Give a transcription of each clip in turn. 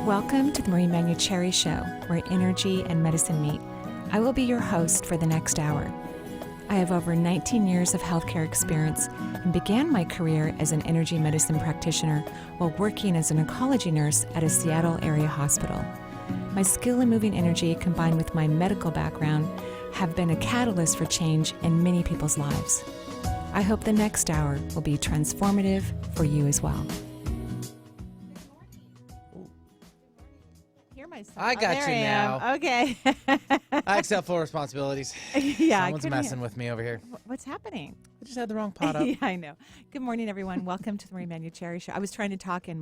Welcome to the Manuchehri Show, where energy and medicine meet. I will be your host for the next hour. I have over 19 years of healthcare experience and began my career as an energy medicine practitioner while working as an oncology nurse at a Seattle area hospital. My skill in moving energy combined with my medical background have been a catalyst for change in many people's lives. I hope the next hour will be transformative for you as well. I got you now. Okay. I accept full responsibilities. Yeah, Someone's messing with me over here. What's happening? I just had the wrong pot up. Yeah, I know. Good morning, everyone. Welcome to the Manuchehri Show. I was trying to talk in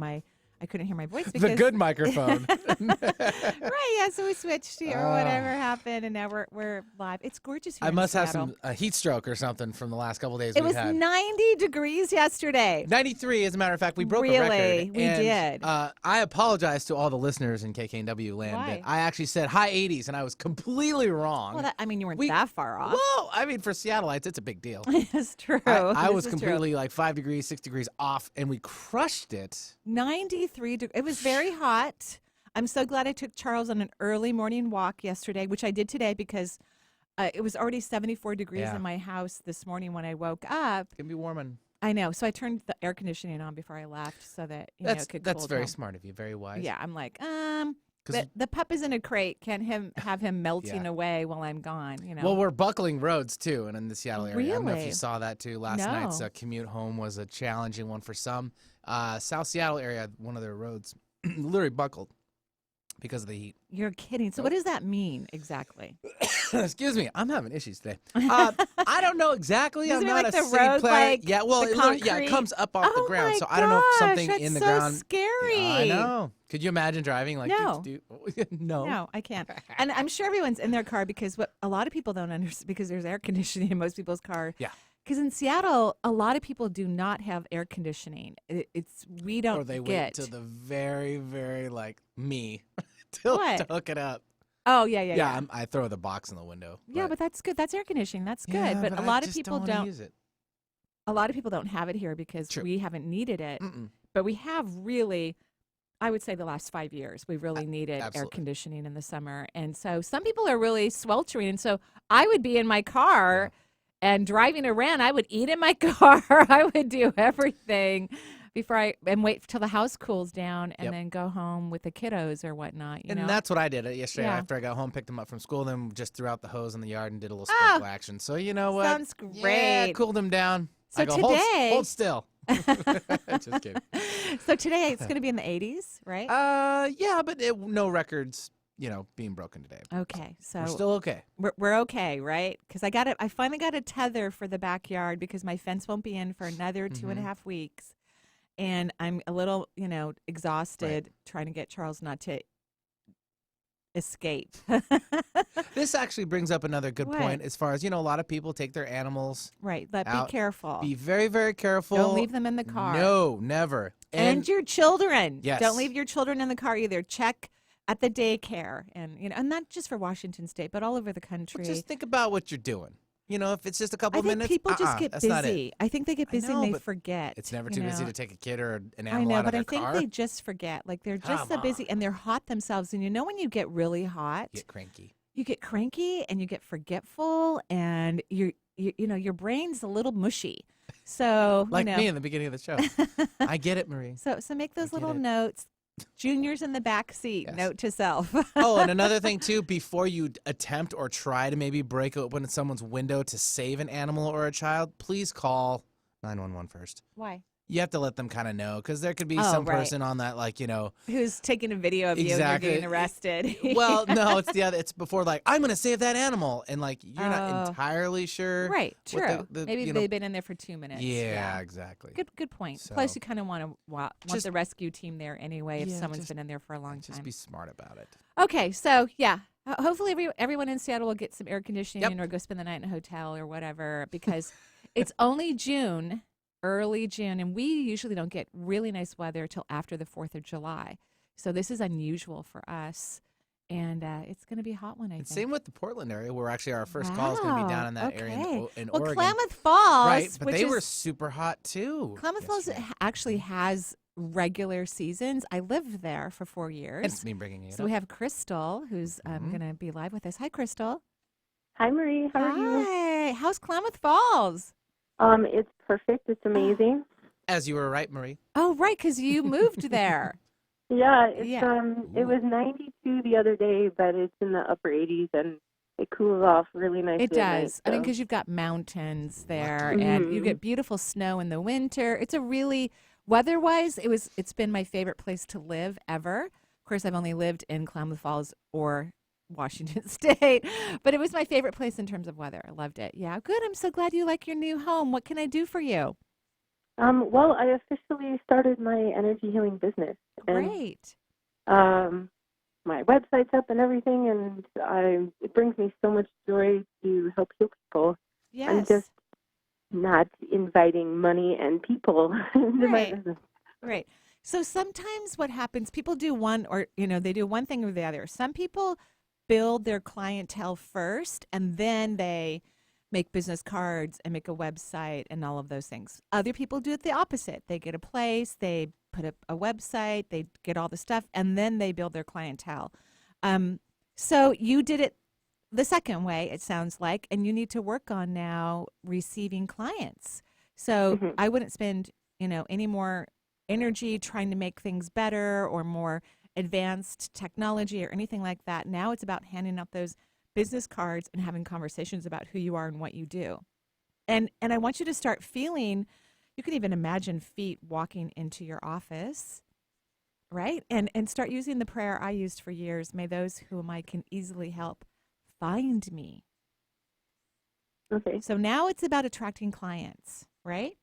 I couldn't hear my voice because The good microphone. Right, yeah, so we switched here or whatever happened, and now we're live. It's gorgeous here I must in have Seattle. a heat stroke or something from the last couple of days It we've was had. 90 degrees yesterday. 93, as a matter of fact. We broke a record. Really? We and, did. I apologize to all the listeners in KKNW land. Why? But I actually said high 80s, and I was completely wrong. Well, you weren't that far off. Well, I mean, for Seattleites, it's a big deal. It's true. I This was is completely like 5 degrees, 6 degrees off, and we crushed it. 93 degrees. It was very hot. I'm so glad I took Charles on an early morning walk yesterday, which I did today because it was already 74 degrees in my house this morning when I woke up. It's going to be warming. I know. So I turned the air conditioning on before I left so that it could cool That's very down. smart of you. Very wise. Yeah, I'm like, the pup is in a crate. Can't have him melting Yeah. away while I'm gone, Well, we're buckling roads, too, and in the Seattle area. I don't know if Really? you saw that, too. Last night's commute home was a challenging one for some. South Seattle area, one of their roads literally buckled because of the heat. You're kidding. So what does that mean exactly? Excuse me. I'm having issues today. I don't know exactly. Does I'm it mean not like a the city road, planner. like Yeah, well, the it comes up off the ground. my So I don't know if something gosh, in the that's so ground. scary. Yeah, I know. Could you imagine driving like No. No. No, I can't. And I'm sure everyone's in their car because what a lot of people don't understand, because there's air conditioning in most people's car. Yeah. Because in Seattle, a lot of people do not have air conditioning. We don't Or they get. wait till the very, very like me to hook it up. Oh yeah. I throw the box in the window. Yeah, but that's good. That's air conditioning. That's good. Yeah, but a I lot of just people don't wanna don't. use it. A lot of people don't have it here because True. we haven't needed it. Mm-mm. But we have really, I would say the last 5 years, we've really needed air absolutely. conditioning in the summer. And so some people are really sweltering. And so I would be in my car and driving around. I would eat in my car. I would do everything and wait till the house cools down and then go home with the kiddos or whatnot. You know? That's what I did yesterday Yeah. after I got home, picked them up from school, then just threw out the hose in the yard and did a little sprinkle action. So you know what? Sounds Yeah, great. cooled them down. So I go, today- hold still. Just kidding. So today it's going to be in the 80s, right? Yeah, but no records, being broken today. Okay, so We're still okay. we're okay, right? Because I finally got a tether for the backyard because my fence won't be in for another 2.5 weeks, and I'm a little, exhausted trying to get Charles not to escape. This actually brings up another good What? point as far as, a lot of people take their animals Right, but out. be careful. Be very, very careful. Don't leave them in the car. No, never. And your children. Yes. Don't leave your children in the car either. Check at the daycare, and and not just for Washington State, but all over the country. Just think about what you're doing. If it's just a couple I think minutes, people just get that's not it. busy. I think they get busy know, and they but forget. It's never too busy to take a kid or an I animal know, out but of I their think car. they just forget. Like they're just Come so busy and they're hot themselves. And when you get really hot, Get cranky. you get cranky and you get forgetful, and your brain's a little mushy. So Like me in the beginning of the show. I get it, Marie. So make those get little it. notes. Junior's in the back seat. Yes. Note to self. Oh, and another thing, too, before you attempt or try to maybe break open someone's window to save an animal or a child, please call 911 first. Why? You have to let them kind of know, because there could be Oh, some right. person on that, Who's taking a video of you and Exactly. you're getting arrested? well, no, it's the other. It's before, I'm going to save that animal. And, you're Oh. not entirely sure. Right, what true. the- Maybe you know- they've been in there for 2 minutes. Yeah, exactly. Good point. So- Plus, you kind of want Just- the rescue team there anyway if Yeah, someone's just- been in there for a long Just time. be smart about it. Okay, so yeah, hopefully everyone in Seattle will get some air conditioning Yep. or go spend the night in a hotel or whatever, because it's only June, early June, and we usually don't get really nice weather till after the 4th of July. So this is unusual for us. And it's going to be a hot one, I think. Same with the Portland area, where actually our first call is going to be down in that area in well, Oregon. Klamath Falls, Right, but which they were is- super hot too. Klamath Falls yesterday. actually has regular seasons. I lived there for 4 years. It's me bringing it So up. we have Crystal, who's going to be live with us. Hi, Crystal. Hi, Marie. How are you? Hi. How's Klamath Falls? It's perfect. It's amazing. As you were right, Marie. Oh, right, because you moved there. Yeah, Yeah. it was 92 the other day, but it's in the upper 80s and it cools off really nicely. It at night, does. I mean, so- because you've got mountains there, and you get beautiful snow in the winter. It's a really weather-wise, it's been my favorite place to live ever. Of course, I've only lived in Klamath Falls or Washington State, but it was my favorite place in terms of weather. I loved it. Yeah, good. I'm so glad you like your new home. What can I do for you? Well, I officially started my energy healing business. Great. And, my website's up and everything, and it brings me so much joy to help heal people. Yes. I'm just not inviting money and people into my business. Right. So sometimes what happens, people do they do one thing or the other. Some people build their clientele first, and then they make business cards and make a website and all of those things. Other people do it the opposite. They get a place, they put up a website, they get all the stuff, and then they build their clientele. So you did it the second way, it sounds like, and you need to work on now receiving clients. So I wouldn't spend, any more energy trying to make things better or more advanced technology or anything like that. Now it's about handing out those business cards and having conversations about who you are and what you do. And I want you to start feeling, you can even imagine feet walking into your office, right? And start using the prayer I used for years. May those whom I can easily help find me. Okay. So now it's about attracting clients, right?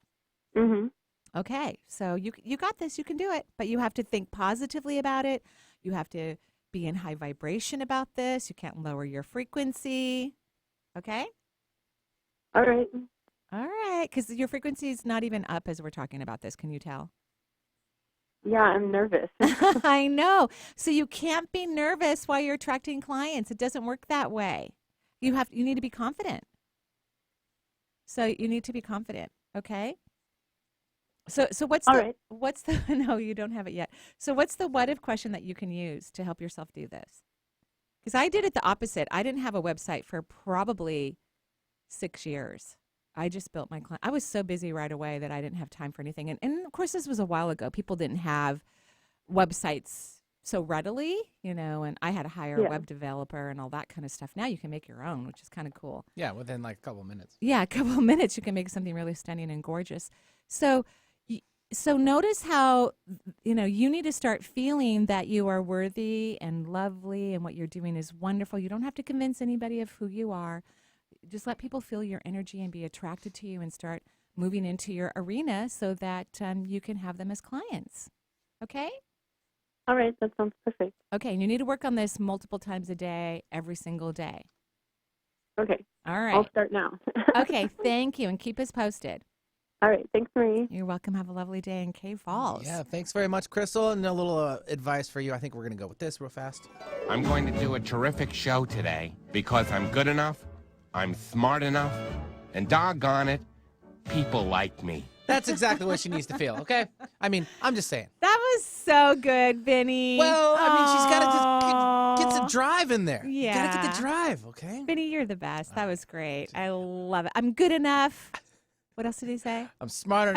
Mm-hmm. Okay. So you got this. You can do it. But you have to think positively about it. You have to be in high vibration about this. You can't lower your frequency. Okay? All right. All right. Because your frequency is not even up as we're talking about this. Can you tell? Yeah, I'm nervous. I know. So you can't be nervous while you're attracting clients. It doesn't work that way. You need to be confident. So you need to be confident. Okay? So what's All the right. what's the no, you don't have it yet. So what's the what if question that you can use to help yourself do this? Because I did it the opposite. I didn't have a website for probably 6 years. I just built my client. I was so busy right away that I didn't have time for anything. And of course, this was a while ago. People didn't have websites so readily, and I had to hire a web developer and all that kind of stuff. Now you can make your own, which is kind of cool. Yeah, within like a couple of minutes. Yeah, a couple of minutes you can make something really stunning and gorgeous. So notice how, you need to start feeling that you are worthy and lovely and what you're doing is wonderful. You don't have to convince anybody of who you are. Just let people feel your energy and be attracted to you and start moving into your arena so that you can have them as clients. Okay? All right. That sounds perfect. Okay, and you need to work on this multiple times a day, every single day. Okay. All right. I'll start now. Okay, thank you, and keep us posted. All right. Thanks, Marie. You're welcome. Have a lovely day in Cave Falls. Yeah, thanks very much, Crystal. And a little advice for you. I think we're going to go with this real fast. I'm going to do a terrific show today because I'm good enough, I'm smart enough, and doggone it, people like me. That's exactly what she needs to feel, okay? I mean, I'm just saying. That was so good, Vinny. Well, I mean, she's got to just get some drive in there. Yeah. Got to get the drive, okay? Vinny, you're the best. That was great. I love it. I'm good enough. What else did he say? I'm smart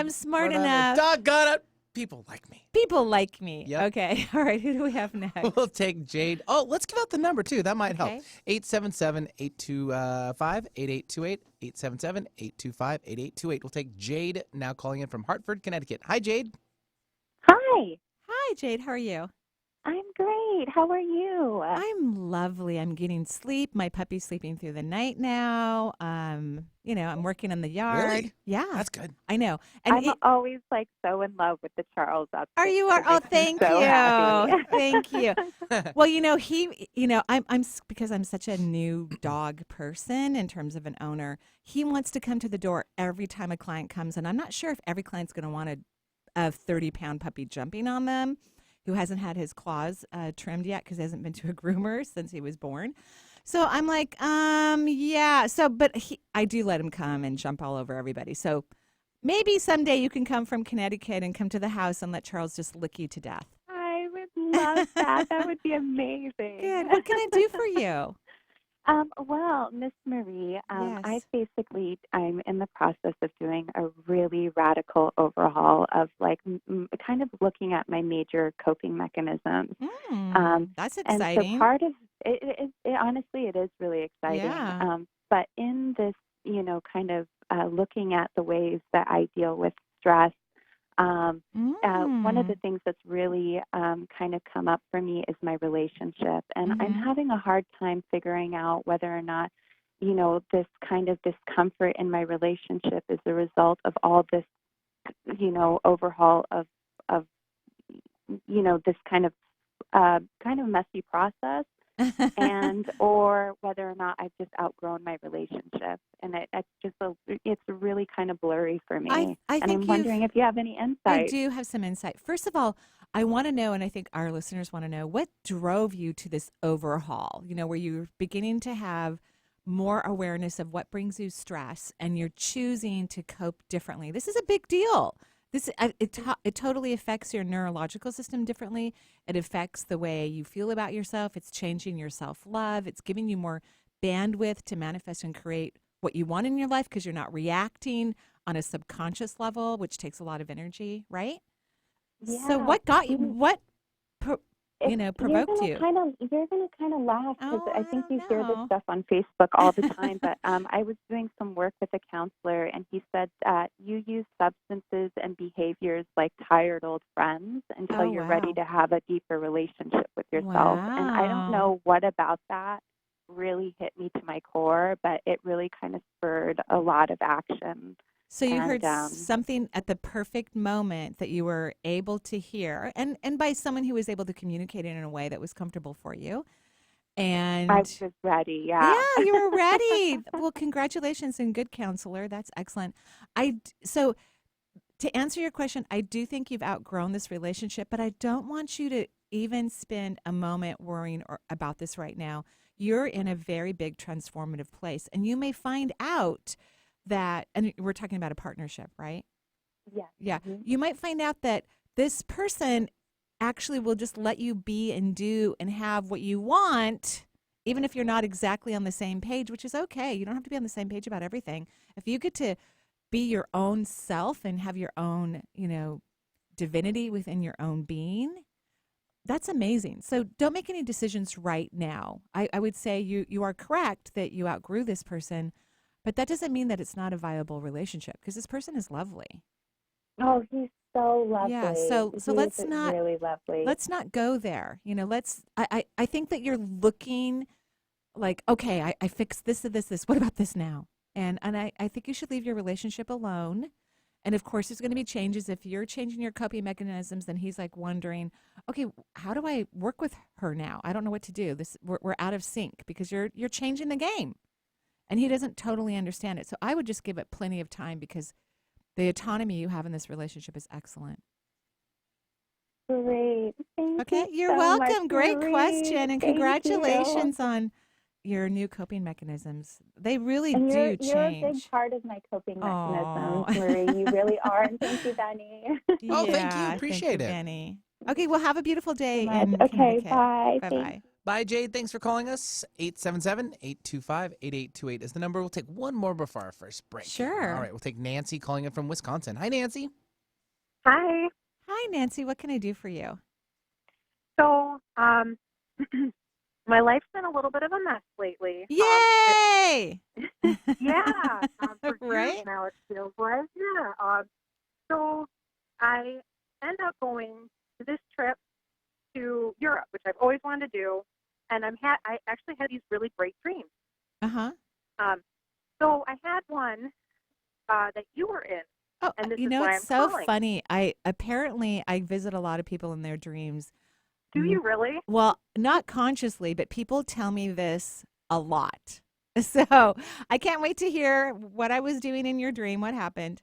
enough. Doggone it. People like me. People like me. Yep. Okay. All right. Who do we have next? We'll take Jade. Oh, let's give out the number, too. That might help. Okay. 877-825-8828. 877-825-8828. We'll take Jade, now calling in from Hartford, Connecticut. Hi, Jade. Hi, Hi, Jade. How are you? I'm great. How are you? I'm lovely. I'm getting sleep. My puppy's sleeping through the night now. I'm working on the yard. Really? Yeah. That's good. I know. And I'm always so in love with the Charles outfit. are you? It Oh, makes me thank so you. happy. Thank you. Well, I'm because I'm such a new dog person in terms of an owner. He wants to come to the door every time a client comes, and I'm not sure if every client's going to want a 30-pound puppy jumping on them who hasn't had his claws trimmed yet because he hasn't been to a groomer since he was born. So I'm like, yeah. So, but I do let him come and jump all over everybody. So Maybe someday you can come from Connecticut and come to the house and let Charles just lick you to death. I would love that. That would be amazing. Good. What can I do for you? Well, Miss Marie, Yes. I'm in the process of doing a really radical overhaul of like kind of looking at my major coping mechanisms. That's And so exciting. part of honestly, it is really exciting. Yeah. But in this, kind of looking at the ways that I deal with stress, one of the things that's really kind of come up for me is my relationship. And I'm having a hard time figuring out whether or not, this kind of discomfort in my relationship is the result of all this, overhaul of this kind of messy process. And or whether or not I've just outgrown my relationship, and it's really kind of blurry for me. I and think I'm wondering if you have any insight. I do have some insight. First of all, I want to know, and I think our listeners want to know, what drove you to this overhaul? Where you're beginning to have more awareness of what brings you stress, and you're choosing to cope differently. This is a big deal. It totally affects your neurological system differently. It affects the way you feel about yourself. It's changing your self-love. It's giving you more bandwidth to manifest and create what you want in your life because you're not reacting on a subconscious level, which takes a lot of energy, right? Yeah. So what got you? What provoked you? You're gonna kind of laugh because Oh, I think you don't hear this know. stuff on Facebook all the time. But I was doing some work with a counselor, and he said that you use substances and behaviors like tired old friends until Oh, you're ready wow. to have a deeper relationship with yourself. And I don't Wow. know what about that really hit me to my core, but it really kind of spurred a lot of action. So you And heard something at the perfect moment that you were able to hear, and by someone who was able to communicate it in a way that was comfortable for you. And I was ready, yeah, yeah. you were ready. Well, congratulations and good counselor. That's excellent. So to answer your question, I do think you've outgrown this relationship, but I don't want you to even spend a moment worrying about this right now. You're in a very big transformative place, and you may find out that, and we're talking about a partnership, right? Yes. Yeah. Mm-hmm. You might find out that this person actually will just let you be and do and have what you want, even if you're not exactly on the same page, which is okay. You don't have to be on the same page about everything. If you get to be your own self and have your own, divinity within your own being, that's amazing. So don't make any decisions right now. I would say you are correct that you outgrew this person, but that doesn't mean that it's not a viable relationship because this person is lovely. Oh, he's so lovely. Yeah. So let's not really lovely. let's not go there. I think that you're looking like, okay, I fixed this and this. What about this now? And I think you should leave your relationship alone. And of course, there's going to be changes. If you're changing your coping mechanisms, then he's like wondering, okay, how do I work with her now? I don't know what to do. We're out of sync because you're changing the game, and he doesn't totally understand it. So I would just give it plenty of time because the autonomy you have in this relationship is excellent. Great. Thank You're so welcome. much, Great Marie. question, and Thank congratulations you. on your new coping mechanisms. They really And do you're change. a big part of my coping Aw. mechanisms, Marie. You really are. And thank you, Benny. Oh, thank you. Yeah, Appreciate thank you, it. Benny. Okay, well, have a beautiful day So much. in Okay, Connecticut. bye. Bye-bye. Bye, Jade. Thanks for calling us. 877-825-8828 is the number. We'll take one more before our first break. Sure. All right, we'll take Nancy calling in from Wisconsin. Hi, Nancy. Hi. Hi, Nancy. What can I do for you? So, my life's been a little bit of a mess lately. Yay! Yeah, for Right? years now it feels like. Yeah. So I end up going to this trip to Europe, which I've always wanted to do, and I actually had these really great dreams. Uh-huh. So I had one that you were in. Oh, And this is why it's I'm so calling. funny. I visit a lot of people in their dreams. Do you really? Well, not consciously, but people tell me this a lot. So I can't wait to hear what I was doing in your dream. What happened?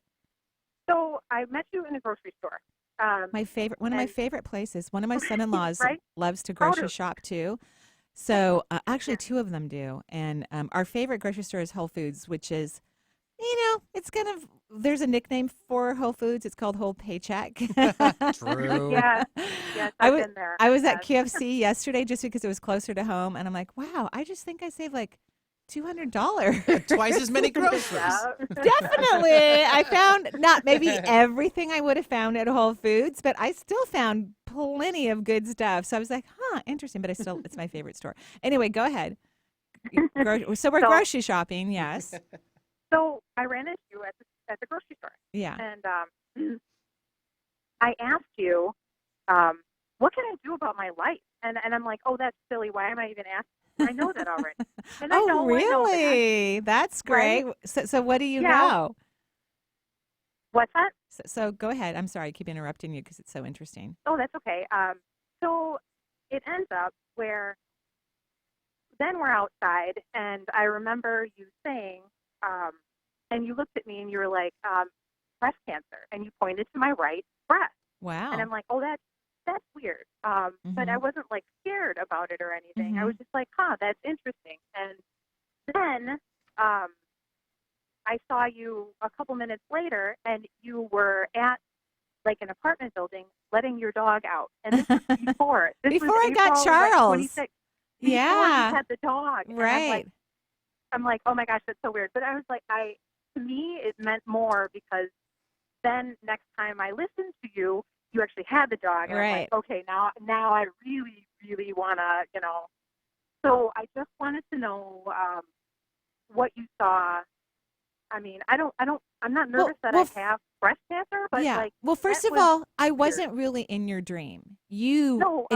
So I met you in a grocery store. One of my favorite places. One of my son-in-laws Right? loves to Proud grocery of. shop too. So actually, two of them do. And our favorite grocery store is Whole Foods, which is It's kind of, there's a nickname for Whole Foods. It's called Whole Paycheck. True. Yes, I've been there. I was at Yes. KFC yesterday just because it was closer to home, and I'm like, wow, I just think I saved like $200. Twice as many groceries. Yeah. Definitely. I found not maybe everything I would have found at Whole Foods, but I still found plenty of good stuff. So I was like, interesting, but it's my favorite store. Anyway, go ahead. So we're grocery shopping, yes. So I ran into you at the grocery store. Yeah. And I asked you, what can I do about my life? And I'm like, oh, that's silly. Why am I even asking? I know that already. And I know, really? That's great. Right? So what do you know? What's that? So go ahead. I'm sorry. I keep interrupting you because it's so interesting. Oh, that's okay. So it ends up where then we're outside, and I remember you saying, and you looked at me and you were like, breast cancer, and you pointed to my right breast. Wow. And I'm like, oh, that's weird. But I wasn't like scared about it or anything. I was just like, that's interesting. And then I saw you a couple minutes later, and you were at like an apartment building letting your dog out. And this was before. Before I got Charles. Like, yeah. Before you had the dog. And right. I'm like, oh my gosh, that's so weird. But I was like, to me, it meant more because then next time I listened to you, you actually had the dog. And I'm like, okay, now I really, really want to, So I just wanted to know what you saw. I mean, I'm not nervous that I have breast cancer, but well, first of all, I wasn't really in your dream. You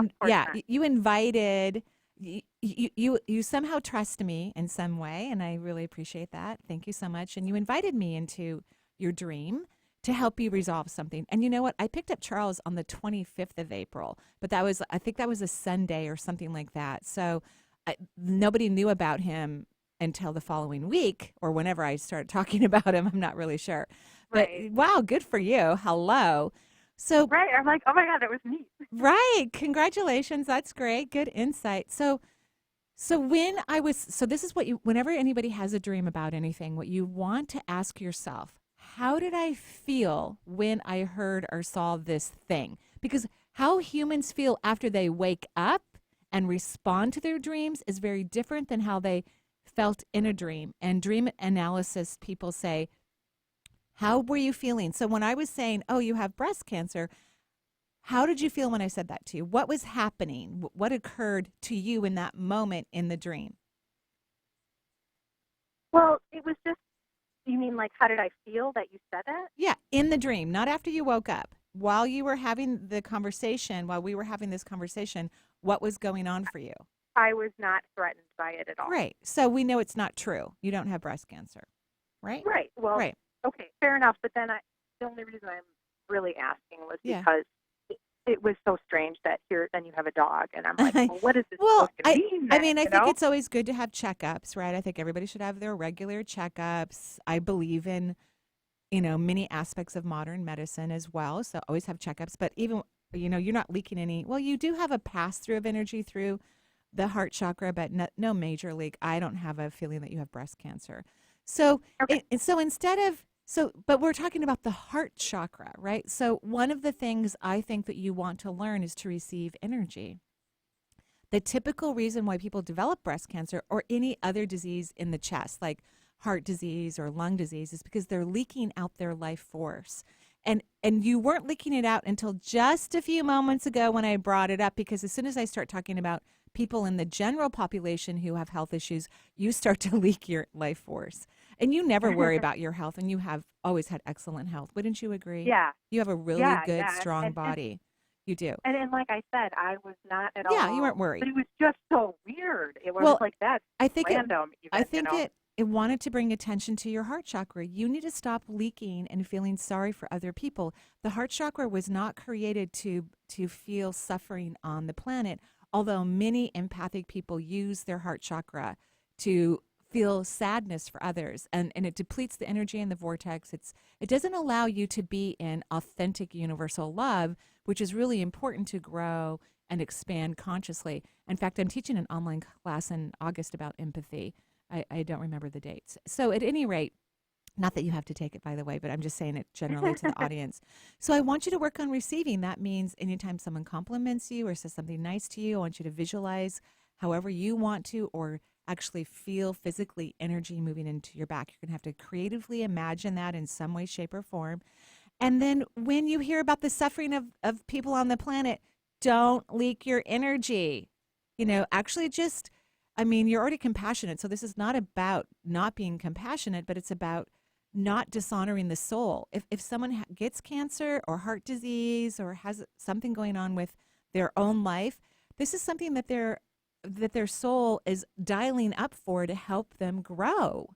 invited, you somehow trust me in some way, and I really appreciate that. Thank you so much. And you invited me into your dream to help you resolve something. And you know what? I picked up Charles on the 25th of April, but I think that was a Sunday or something like that. So nobody knew about him until the following week or whenever I started talking about him. I'm not really sure. But wow, good for you. Hello. So right. I'm like, oh my God, that was neat. Right. Congratulations. That's great. Good insight. So this is what whenever anybody has a dream about anything, what you want to ask yourself, how did I feel when I heard or saw this thing? Because how humans feel after they wake up and respond to their dreams is very different than how they felt in a dream. And dream analysis people say, how were you feeling? So when I was saying, oh, you have breast cancer, how did you feel when I said that to you? What was happening? What occurred to you in that moment in the dream? Well, it was just, you mean like how did I feel that you said it? Yeah, in the dream, not after you woke up. While you were having the conversation, while we were having this conversation, what was going on for you? I was not threatened by it at all. Right. So we know it's not true. You don't have breast cancer, right? Right. Well, okay, fair enough. But then the only reason I'm really asking was because it was so strange that then you have a dog, and I'm like, well, what is this supposed to mean? I mean, I think it's always good to have checkups, right? I think everybody should have their regular checkups. I believe in, many aspects of modern medicine as well. So always have checkups. But even, you're not leaking any. Well, you do have a pass through of energy through the heart chakra, but no major leak. I don't have a feeling that you have breast cancer. So, but we're talking about the heart chakra, right? So one of the things I think that you want to learn is to receive energy. The typical reason why people develop breast cancer or any other disease in the chest, like heart disease or lung disease, is because they're leaking out their life force. And you weren't leaking it out until just a few moments ago when I brought it up, because as soon as I start talking about people in the general population who have health issues, you start to leak your life force. And you never worry about your health, and you have always had excellent health. Wouldn't you agree? Yeah. You have a really good, strong body. You do. And like I said, I was not at all. Yeah, you weren't worried. But it was just so weird. It was like that. I think random. It wanted to bring attention to your heart chakra. You need to stop leaking and feeling sorry for other people. The heart chakra was not created to feel suffering on the planet, although many empathic people use their heart chakra to feel sadness for others, and it depletes the energy in the vortex. It doesn't allow you to be in authentic universal love, which is really important to grow and expand consciously. In fact, I'm teaching an online class in August about empathy. I don't remember the dates. So at any rate, Not that you have to take it, by the way, but I'm just saying it generally to the audience. So I want you to work on receiving. That means anytime someone compliments you or says something nice to you, I want you to visualize however you want to, or actually feel physically energy moving into your back. You're going to have to creatively imagine that in some way, shape, or form. And then when you hear about the suffering of people on the planet, don't leak your energy. Actually just, you're already compassionate. So this is not about not being compassionate, but it's about not dishonoring the soul. If someone gets cancer or heart disease or has something going on with their own life, this is something that their soul is dialing up for to help them grow.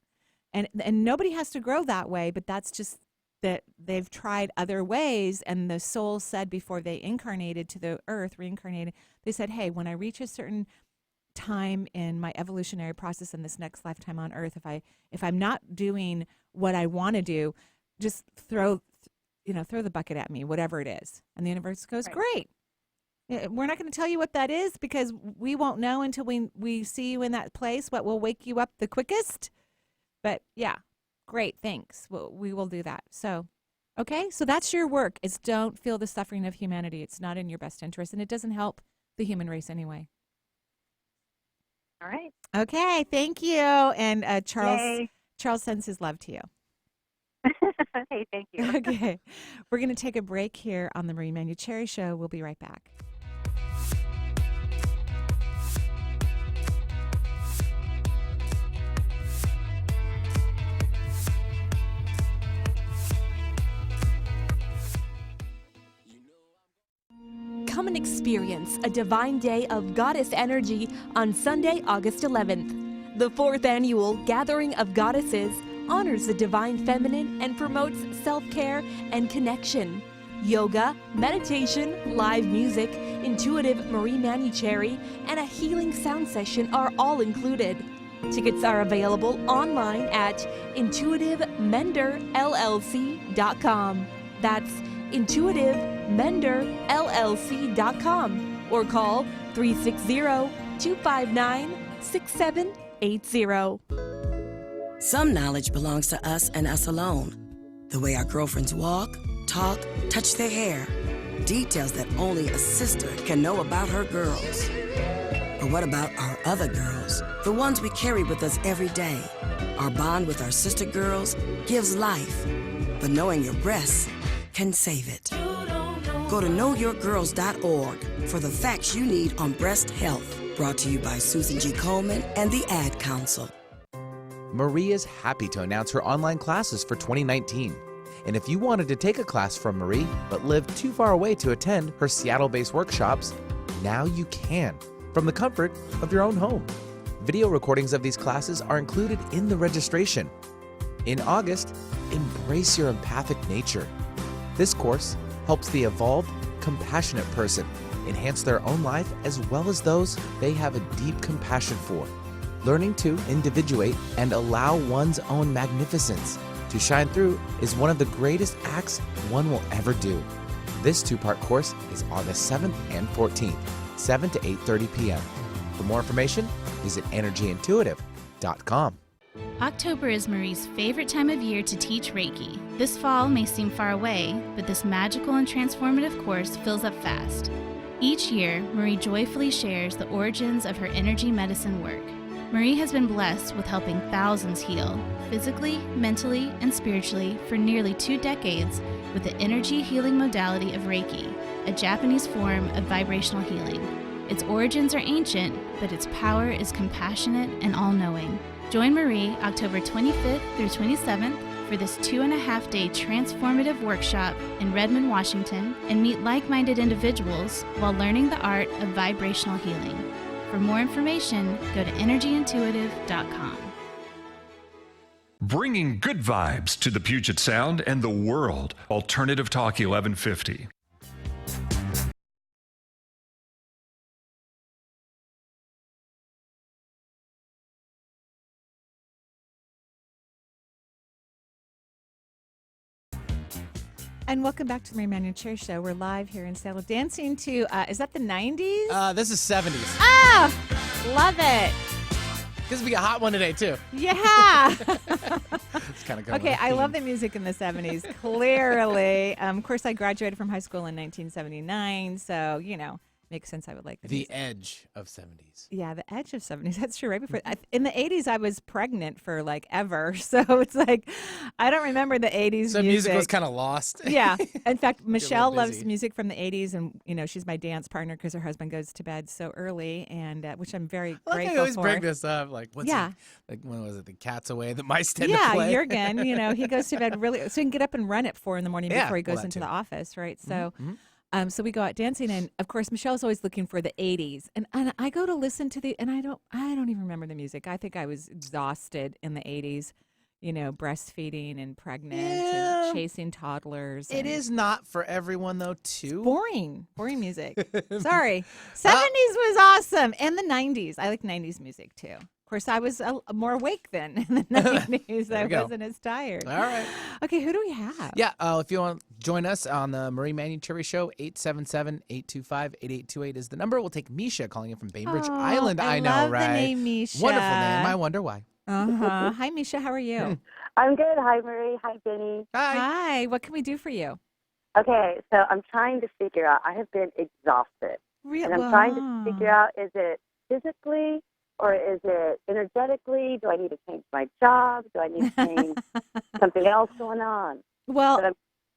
And nobody has to grow that way, but that's just that they've tried other ways, and the soul said before they incarnated to the earth, reincarnated, they said, hey, when I reach a certain time in my evolutionary process in this next lifetime on earth, if I'm not doing what I want to do, just throw the bucket at me, whatever it is. And the universe goes, great. We're not going to tell you what that is because we won't know until we see you in that place, what will wake you up the quickest. But yeah, great, thanks. We will do that. So, okay, so that's your work, is don't feel the suffering of humanity. It's not in your best interest, and it doesn't help the human race anyway. All right. Okay, thank you. And Charles Yay. Charles sends his love to you. Hey, thank you. Okay, we're going to take a break here on the Marie Manuchehri Show. We'll be right back. Come and experience a divine day of goddess energy on Sunday, August 11th. The 4th annual Gathering of Goddesses honors the divine feminine and promotes self-care and connection. Yoga, meditation, live music, intuitive Marie Manuchehri, and a healing sound session are all included. Tickets are available online at intuitivemenderllc.com. That's intuitivemenderllc.com, or call 360-259-6780. Some knowledge belongs to us and us alone. The way our girlfriends walk, talk, touch their hair. Details that only a sister can know about her girls. But what about our other girls? The ones we carry with us every day. Our bond with our sister girls gives life. But knowing your breasts can save it. Go to knowyourgirls.org for the facts you need on breast health. Brought to you by Susan G. Komen and the Ad Council. Marie is happy to announce her online classes for 2019. And if you wanted to take a class from Marie but live too far away to attend her Seattle-based workshops, now you can, from the comfort of your own home. Video recordings of these classes are included in the registration. In August, embrace your empathic nature. This course helps the evolved, compassionate person enhance their own life as well as those they have a deep compassion for. Learning to individuate and allow one's own magnificence to shine through is one of the greatest acts one will ever do. This 2-part course is August 7th and 14th, 7 to 8:30 p.m. For more information, visit energyintuitive.com. October is Marie's favorite time of year to teach Reiki. This fall may seem far away, but this magical and transformative course fills up fast. Each year, Marie joyfully shares the origins of her energy medicine work. Marie has been blessed with helping thousands heal, physically, mentally, and spiritually for nearly 2 decades with the energy healing modality of Reiki, a Japanese form of vibrational healing. Its origins are ancient, but its power is compassionate and all-knowing. Join Marie October 25th through 27th for this 2.5-day transformative workshop in Redmond, Washington, and meet like-minded individuals while learning the art of vibrational healing. For more information, go to energyintuitive.com. Bringing good vibes to the Puget Sound and the world. Alternative Talk 1150. And welcome back to the Marie Manuchehri Show. We're live here in Seattle dancing to, is that the 90s? This is 70s. Ah, love it. This would be a hot one today, too. Yeah. It's kind of going Okay, I love the music in the 70s, clearly. Of course, I graduated from high school in 1979, so, makes sense I would like the edge of 70s. Yeah, the edge of 70s. That's true. Right before in the 80s, I was pregnant for like ever. So it's like, I don't remember the 80s So music was kind of lost. Yeah. In fact, Michelle loves busy. music from the 80s, and she's my dance partner because her husband goes to bed so early, and which I'm very grateful I always for. bring this up. Like, like when was it? The Cat's Away. The mice tend to play. Yeah, Jurgen. He goes to bed really, so he can get up and run at 4 a.m. before he goes into the office, right? So. Mm-hmm. So we go out dancing, and of course Michelle's always looking for the 80s, and I go to listen to and I don't even remember the music. I think I was exhausted in the 80s, breastfeeding and pregnant and chasing toddlers. It is not for everyone though, too. Boring music. Sorry, 70s was awesome, and the 90s. I like 90s music too. Of course, I was more awake then in the 90s. I wasn't as tired. All right. Okay, who do we have? Yeah, if you want to join us on the Marie Manuchehri Show, 877-825-8828 is the number. We'll take Misha calling in from Bainbridge Island. I know, love right? The name Misha. Wonderful name. I wonder why. Hi, Misha. How are you? I'm good. Hi, Marie. Hi, Jenny. Hi. What can we do for you? Okay, so I'm trying to figure out. I have been exhausted. Really? And I'm trying to figure out, is it physically or is it energetically? Do I need to change my job? Do I need to change something else going on? Well, but I'm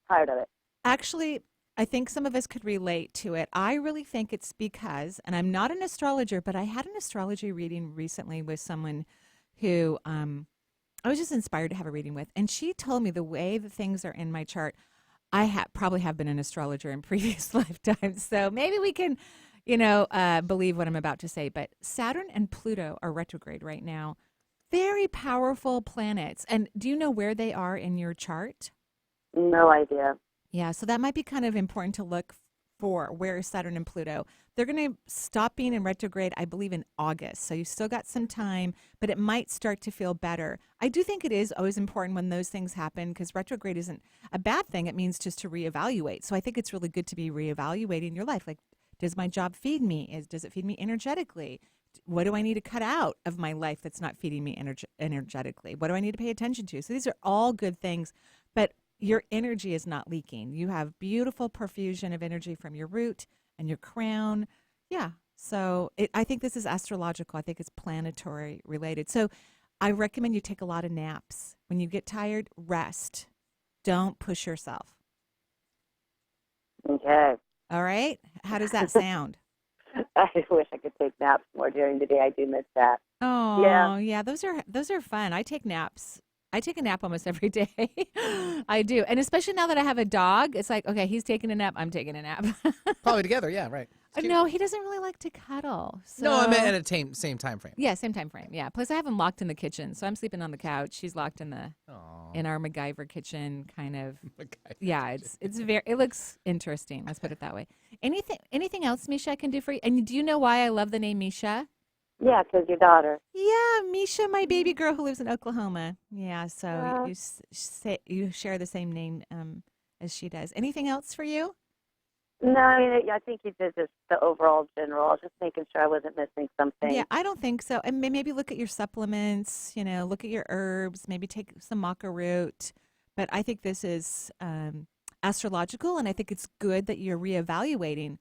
tired of it. Actually, I think some of us could relate to it. I really think it's because, and I'm not an astrologer, but I had an astrology reading recently with someone who I was just inspired to have a reading with. And she told me the way the things are in my chart, I probably have been an astrologer in previous lifetimes. So maybe we can, believe what I'm about to say. But Saturn and Pluto are retrograde right now. Very powerful planets. And do you know where they are in your chart? No idea. Yeah, so that might be kind of important to look for. Where is Saturn and Pluto? They're going to stop being in retrograde, I believe, in August. So you've still got some time, but it might start to feel better. I do think it is always important when those things happen because retrograde isn't a bad thing. It means just to reevaluate. So I think it's really good to be reevaluating your life. Like, does my job feed me? Does it feed me energetically? What do I need to cut out of my life that's not feeding me energetically? What do I need to pay attention to? So these are all good things, but your energy is not leaking. You have beautiful perfusion of energy from your root and your crown. Yeah. So I think this is astrological. I think it's planetary related. So I recommend you take a lot of naps. When you get tired, rest. Don't push yourself. Okay. All right. How does that sound? I wish I could take naps more during the day. I do miss that. Oh, yeah. Those are fun. I take naps. I take a nap almost every day. I do. And especially now that I have a dog, it's like, okay, he's taking a nap, I'm taking a nap. Probably together, yeah, right. No, he doesn't really like to cuddle. So. No, I meant at a same time frame. Yeah, same time frame. Yeah. Plus, I have him locked in the kitchen, so I'm sleeping on the couch. She's locked in our MacGyver kitchen, kind of. Yeah, it looks interesting. Let's put it that way. Anything else, Misha, I can do for you? And do you know why I love the name Misha? Yeah, because your daughter. Yeah, Misha, my baby girl who lives in Oklahoma. Yeah, so you share the same name as she does. Anything else for you? No, I think you did just the overall general. I was just making sure I wasn't missing something. Yeah, I don't think so. And maybe look at your supplements, look at your herbs, maybe take some maca root. But I think this is astrological, and I think it's good that you're reevaluating.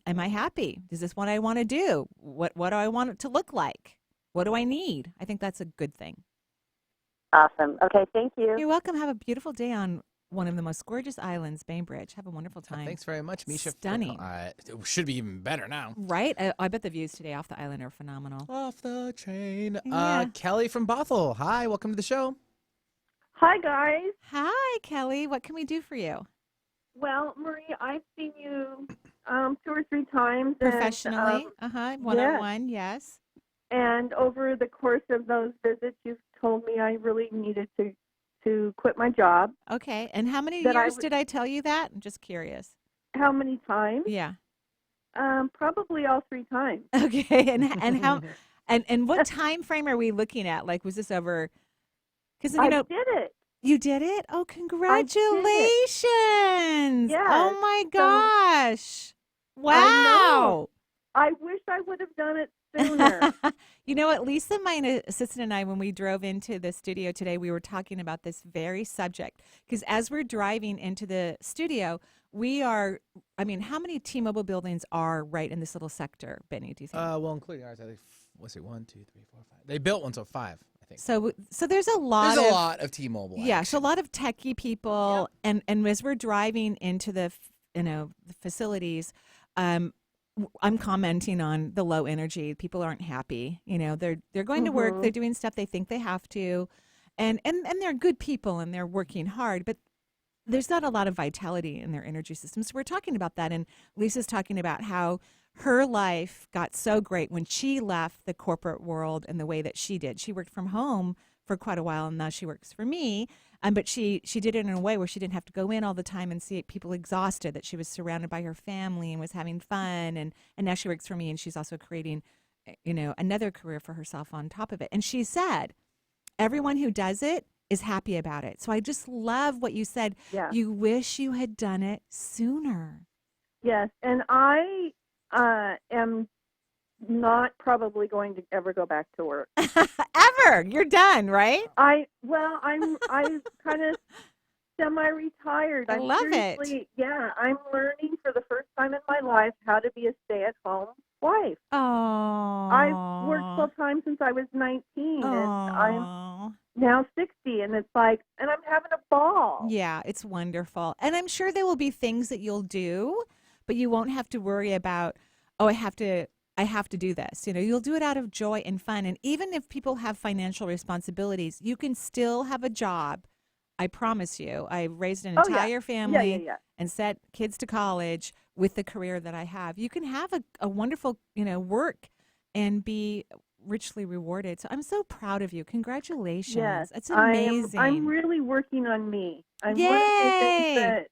Am I happy? Is this what I want to do? What do I want it to look like? What do I need? I think that's a good thing. Awesome. Okay, thank you. You're welcome. Have a beautiful day on one of the most gorgeous islands, Bainbridge. Have a wonderful time. Thanks very much, Misha. Stunning. It should be even better now. Right? I bet the views today off the island are phenomenal. Off the train. Yeah. Kelly from Bothell. Hi, welcome to the show. Hi, guys. Hi, Kelly. What can we do for you? Well, Marie, I've seen you 2 or 3 times. Professionally? One-on-one, yes. And over the course of those visits, you've told me I really needed to quit my job. Okay. And how many years did I tell you that? I'm just curious. How many times? Yeah. Probably all 3 times. Okay. And how and what time frame are we looking at? Like, was this over? Because I did it. You did it? Oh, congratulations! Yes. Oh my gosh! Wow! I wish I would have done it sooner. You know what, Lisa, my assistant, and I, when we drove into the studio today, we were talking about this very subject. Because as we're driving into the studio, I mean, how many T-Mobile buildings are right in this little sector, Benny, do you think? Well, including ours, I think, what's it, 1, 2, 3, 4, 5. They built one, so 5, I think. So there's a lot There's a lot of T-Mobile Yeah, action. so a lot of techie people. And as we're driving into the facilities, I'm commenting on the low energy. People aren't happy. They're going to work. They're doing stuff they think they have to, and they're good people and they're working hard. But there's not a lot of vitality in their energy systems. So we're talking about that, and Lisa's talking about how her life got so great when she left the corporate world in the way that she did. She worked from home for quite a while, and now she works for me. But she did it in a way where she didn't have to go in all the time and see people exhausted, that she was surrounded by her family and was having fun. And now she works for me, and she's also creating, another career for herself on top of it. And she said, everyone who does it is happy about it. So I just love what you said. Yeah. You wish you had done it sooner. Yes, and I am not probably going to ever go back to work. Ever. You're done, right? I'm kind of semi-retired. I love it. Yeah, I'm learning for the first time in my life how to be a stay-at-home wife. Oh. I've worked full-time since I was 19, and I'm now 60, and it's like, and I'm having a ball. Yeah, it's wonderful. And I'm sure there will be things that you'll do, but you won't have to worry about, I have to do this. You'll do it out of joy and fun. And even if people have financial responsibilities, you can still have a job. I promise you. I raised an entire family and sent kids to college with the career that I have. You can have a wonderful, work and be richly rewarded. So I'm so proud of you. Congratulations. Yes, It's amazing. I'm really working on me. Yay!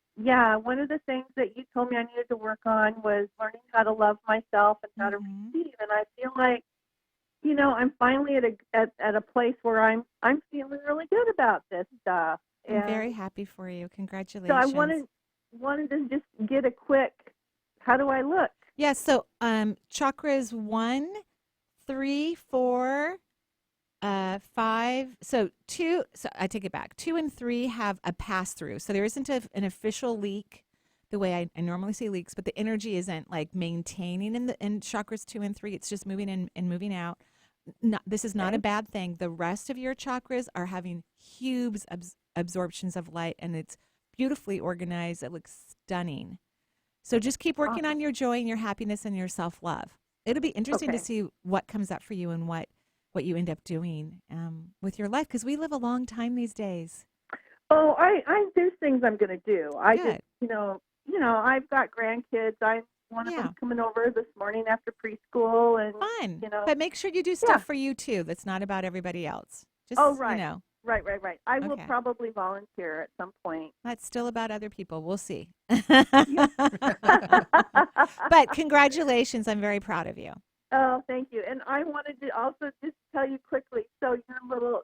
One of the things that you told me I needed to work on was learning how to love myself and how to receive. And I feel like, I'm finally at a place where I'm feeling really good about this stuff. I'm very happy for you. Congratulations. So I wanted to just get a quick, how do I look? Yeah, so chakras 1, 3, 4, 5. So 2. So I take it back. 2 and 3 have a pass through. So there isn't an official leak the way I normally see leaks, but the energy isn't like maintaining in chakras 2 and 3. It's just moving in and moving out. This is not a bad thing. The rest of your chakras are having huge absorptions of light, and it's beautifully organized. It looks stunning. So just keep working on your joy and your happiness and your self-love. It'll be interesting to see what comes up for you and what you end up doing with your life, because we live a long time these days. Oh, there's things I'm going to do. Good. I've got grandkids. One of them's coming over this morning after preschool, and fun. But make sure you do stuff for you too. That's not about everybody else. Just, right. Right. I will probably volunteer at some point. That's still about other people. We'll see. But congratulations. I'm very proud of you. Oh, thank you. And I wanted to also just tell you quickly, so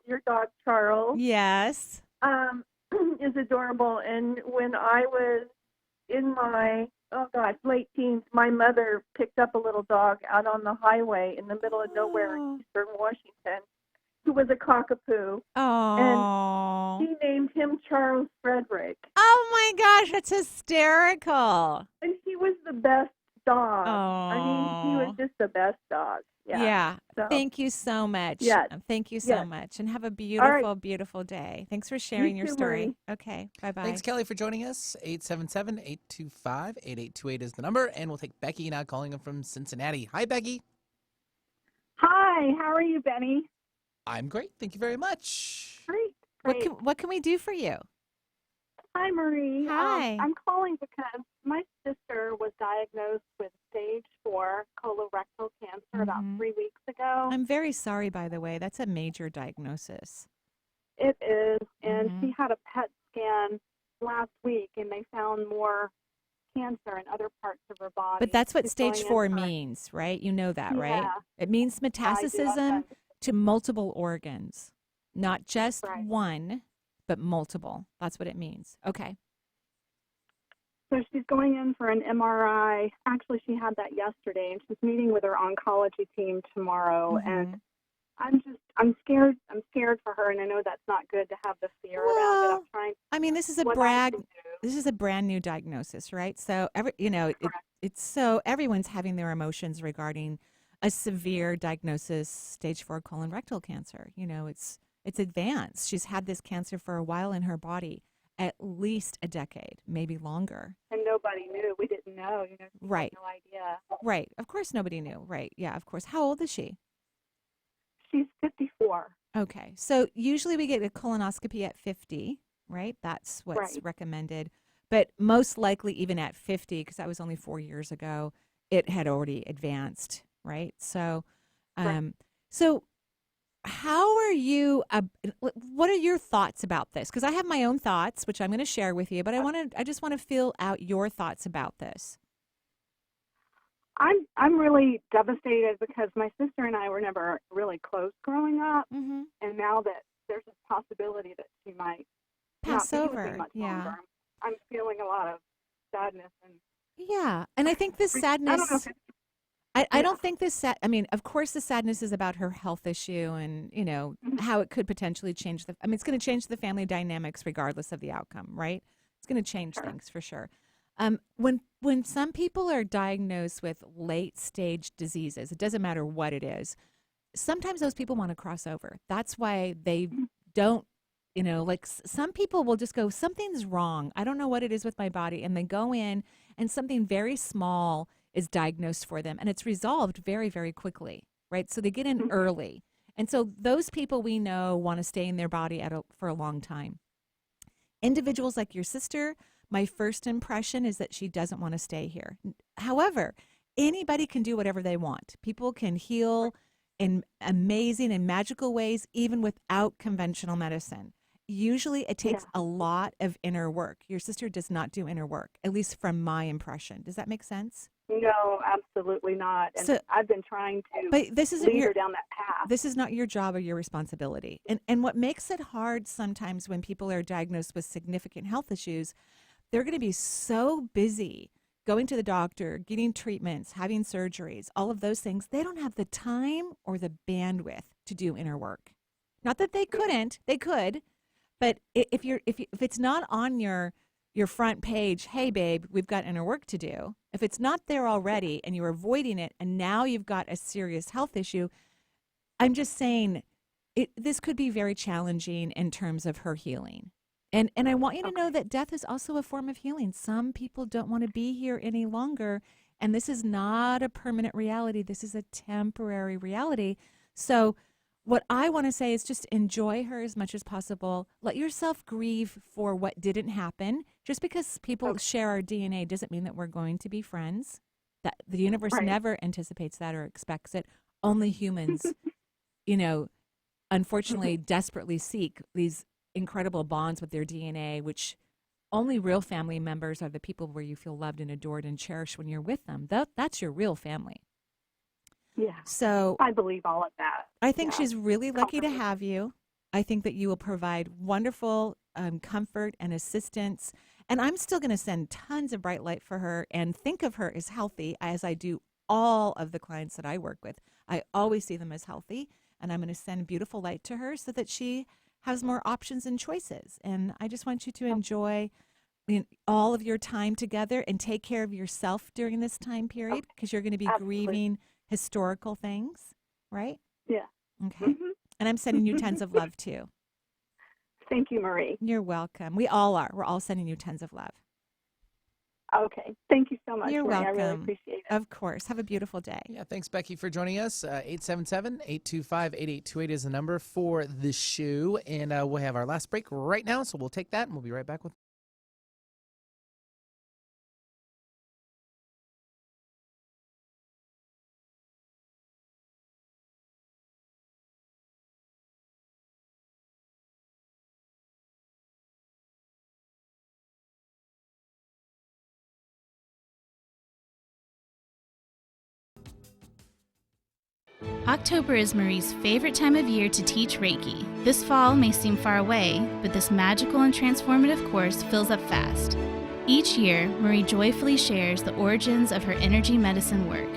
your dog, Charles. Yes. Is adorable. And when I was in my, late teens, my mother picked up a little dog out on the highway in the middle of nowhere in eastern Washington, who was a cockapoo. Oh. And she named him Charles Frederick. Oh my gosh, that's hysterical. And he was the best dog. Oh. I mean, he was just the best dog. Yeah. So, thank you so much. Yes. Thank you so much. And have a beautiful, beautiful day. Thanks for sharing your story. Marie. Okay. Bye-bye. Thanks, Kelly, for joining us. 877-825-8828 is the number. And we'll take Becky now, calling in from Cincinnati. Hi, Becky. Hi. How are you, Benny? I'm great. Thank you very much. Great. What can we do for you? Hi, Marie. Hi. I'm calling because my sister was diagnosed with stage 4 colorectal cancer about 3 weeks ago. I'm very sorry, by the way. That's a major diagnosis. It is, and she had a PET scan last week, and they found more cancer in other parts of her body. But that's what stage 4 means, right? You know that, right? It means metastasis to multiple organs, not just one, but multiple. That's what it means. Okay. So she's going in for an MRI. Actually, she had that yesterday, and she's meeting with her oncology team tomorrow. And I'm scared. I'm scared for her, and I know that's not good to have the fear around it. I'm trying. I mean, this is a brand new diagnosis, right? So it's so everyone's having their emotions regarding a severe diagnosis, stage 4 colorectal cancer. It's advanced. She's had this cancer for a while in her body, at least a decade, maybe longer. And nobody knew. We didn't know. Right. No idea. Right. Of course, nobody knew. Right. Yeah. Of course. How old is she? She's 54. Okay. So usually we get a colonoscopy at 50, right? That's what's recommended. But most likely even at 50, because that was only 4 years ago, it had already advanced, right? So, so how are you, what are your thoughts about this? Because I have my own thoughts, which I'm going to share with you, but I just want to feel out your thoughts about this. I'm really devastated because my sister and I were never really close growing up, and now that there's a possibility that she might pass not over, be with me much longer, I'm feeling a lot of sadness and I think this sadness. I don't think this I mean, of course, the sadness is about her health issue and how it could potentially change it's going to change the family dynamics regardless of the outcome, right? It's going to change things for sure. When some people are diagnosed with late stage diseases, it doesn't matter what it is, sometimes those people want to cross over. That's why they don't, like some people will just go, something's wrong. I don't know what it is with my body. And they go in and something very small is diagnosed for them and it's resolved very, very quickly, right? So they get in early. And so those people we know want to stay in their body for a long time. Individuals like your sister, my first impression is that she doesn't want to stay here. However, anybody can do whatever they want. People can heal in amazing and magical ways, even without conventional medicine. Usually it takes a lot of inner work. Your sister does not do inner work, at least from my impression. Does that make sense? No, absolutely not. And so, I've been trying to lead her down that path. This is not your job or your responsibility. And what makes it hard sometimes when people are diagnosed with significant health issues, they're going to be so busy going to the doctor, getting treatments, having surgeries, all of those things. They don't have the time or the bandwidth to do inner work. Not that they couldn't, they could, but if it's not on your front page, hey babe, we've got inner work to do. If it's not there already and you're avoiding it and now you've got a serious health issue, I'm just saying this could be very challenging in terms of her healing. And I want you to know that death is also a form of healing. Some people don't want to be here any longer, and this is not a permanent reality. This is a temporary reality. So what I want to say is just enjoy her as much as possible. Let yourself grieve for what didn't happen. Just because people share our DNA doesn't mean that we're going to be friends. That the universe never anticipates that or expects it. Only humans, unfortunately, desperately seek these incredible bonds with their DNA, which only real family members are the people where you feel loved and adored and cherished when you're with them. That's your real family. Yeah. So I believe all of that. I think she's really lucky to have you. I think that you will provide wonderful comfort and assistance. And I'm still going to send tons of bright light for her and think of her as healthy, as I do all of the clients that I work with. I always see them as healthy, and I'm going to send beautiful light to her so that she has more options and choices. And I just want you to enjoy all of your time together and take care of yourself during this time period, because you're going to be grieving historical things, right? Yeah. Okay. And I'm sending you tons of love too. Thank you, Marie. You're welcome. We all are. We're all sending you tons of love. Okay. Thank you so much, You're Marie. welcome. I really appreciate it. Of course. Have a beautiful day. Yeah, thanks, Becky, for joining us. 877-825-8828 is the number for the show. And we'll have our last break right now, so we'll take that, and we'll be right back with October is Marie's favorite time of year to teach Reiki. This fall may seem far away, but this magical and transformative course fills up fast. Each year, Marie joyfully shares the origins of her energy medicine work.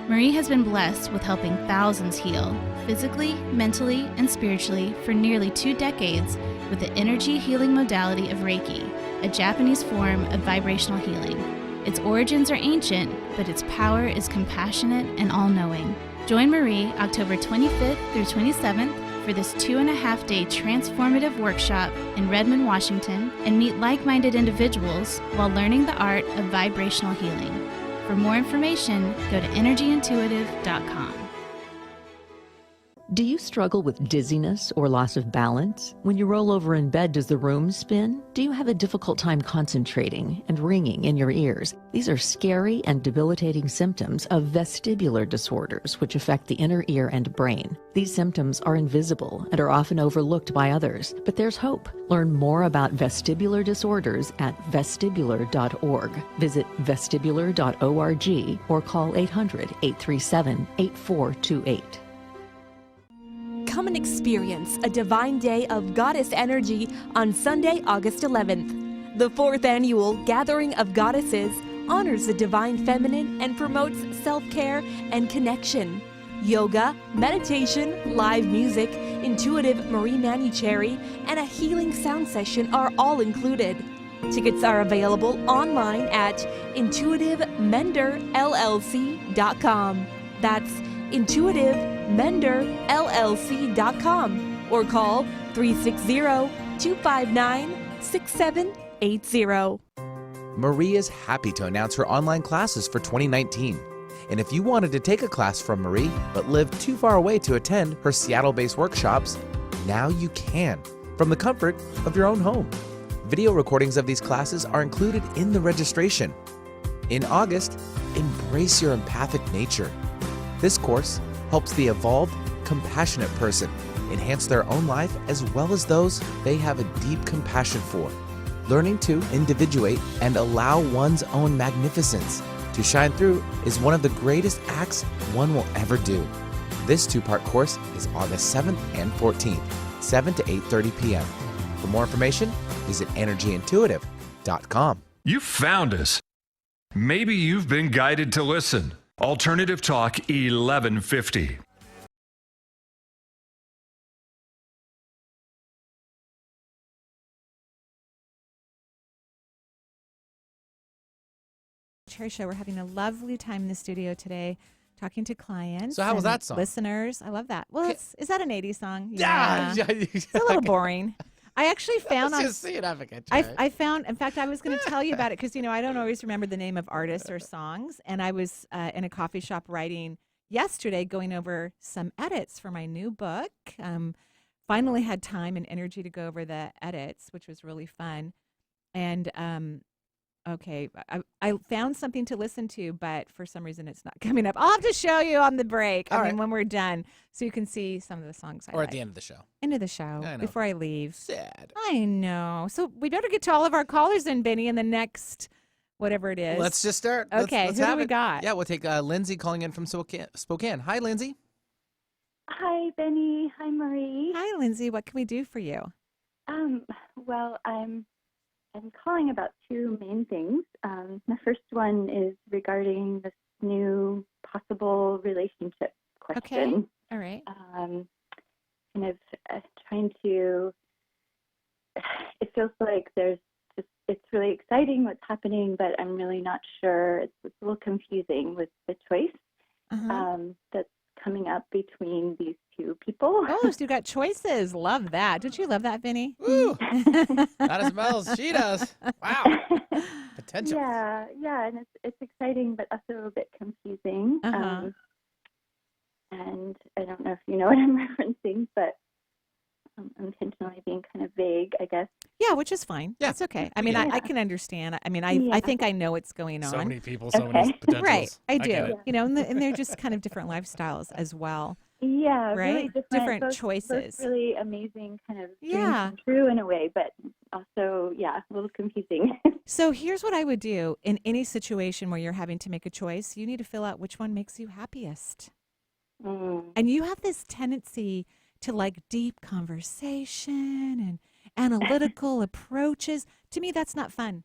Marie has been blessed with helping thousands heal, physically, mentally, and spiritually for nearly 2 decades with the energy healing modality of Reiki, a Japanese form of vibrational healing. Its origins are ancient, but its power is compassionate and all-knowing. Join Marie October 25th through 27th for this 2.5-day transformative workshop in Redmond, Washington, and meet like-minded individuals while learning the art of vibrational healing. For more information, go to energyintuitive.com. Do you struggle with dizziness or loss of balance? When you roll over in bed, does the room spin? Do you have a difficult time concentrating and ringing in your ears? These are scary and debilitating symptoms of vestibular disorders, which affect the inner ear and brain. These symptoms are invisible and are often overlooked by others, but there's hope. Learn more about vestibular disorders at vestibular.org. Visit vestibular.org or call 800-837-8428. Come and experience a divine day of goddess energy on Sunday, August 11th. The 4th annual Gathering of Goddesses honors the divine feminine and promotes self-care and connection. Yoga, meditation, live music, intuitive Marie Manuchehri, and a healing sound session are all included. Tickets are available online at intuitivemenderllc.com. That's intuitivemenderllc.com or call 360-259-6780. Marie is happy to announce her online classes for 2019. And if you wanted to take a class from Marie but live too far away to attend her Seattle-based workshops, now you can, from the comfort of your own home. Video recordings of these classes are included in the registration. In August, embrace your empathic nature. This course helps the evolved, compassionate person enhance their own life as well as those they have a deep compassion for. Learning to individuate and allow one's own magnificence to shine through is one of the greatest acts one will ever do. This 2-part course is August 7th and 14th, 7 to 8:30 p.m. For more information, visit energyintuitive.com. You found us. Maybe you've been guided to listen. Alternative Talk 1150. Cherry Show. We're having a lovely time in the studio today, talking to clients. So how was that song? Listeners. I love that. Well, is that an 80s song? Yeah. It's a little boring. I actually found on. Just see it, I found. In fact, I was going to tell you about it because I don't always remember the name of artists or songs, and I was in a coffee shop writing yesterday, going over some edits for my new book. Finally had time and energy to go over the edits, which was really fun. And okay, I found something to listen to, but for some reason it's not coming up. I'll have to show you on the break. I mean, when we're done, so you can see some of the songs I like. Or at the end of the show. End of the show, before I leave. Sad. I know. So we better get to all of our callers in, Benny, in the next, whatever it is. Let's just start. Okay, let's who have do we it. got? Yeah, we'll take Lindsay calling in from Spokane. Hi, Lindsay. Hi, Benny. Hi, Marie. Hi, Lindsay. What can we do for you? Well, I'm calling about 2 main things. The first one is regarding this new possible relationship question. Okay. All right. Kind of trying to. It feels like it's really exciting what's happening, but I'm really not sure. It's a little confusing with the choice that's coming up between these 2 people. Oh, so you got choices. Love that. Don't you love that, Vinny? Woo! Not as well as she does. Wow. Potential. Yeah, and it's exciting, but also a bit confusing. And I don't know if you know what I'm referencing, but I'm intentionally being kind of vague, I guess. Yeah, which is fine. Yeah. That's okay. I mean, I can understand. I mean, I think I know what's going on. So many people, so many potentials. Right, I do. And they're just kind of different lifestyles as well. Yeah, right? Really different choices. Both really amazing kind of dreams come true in a way, but also, a little confusing. So here's what I would do in any situation where you're having to make a choice. You need to fill out which one makes you happiest. And you have this tendency to like deep conversation and analytical approaches. To me, that's not fun.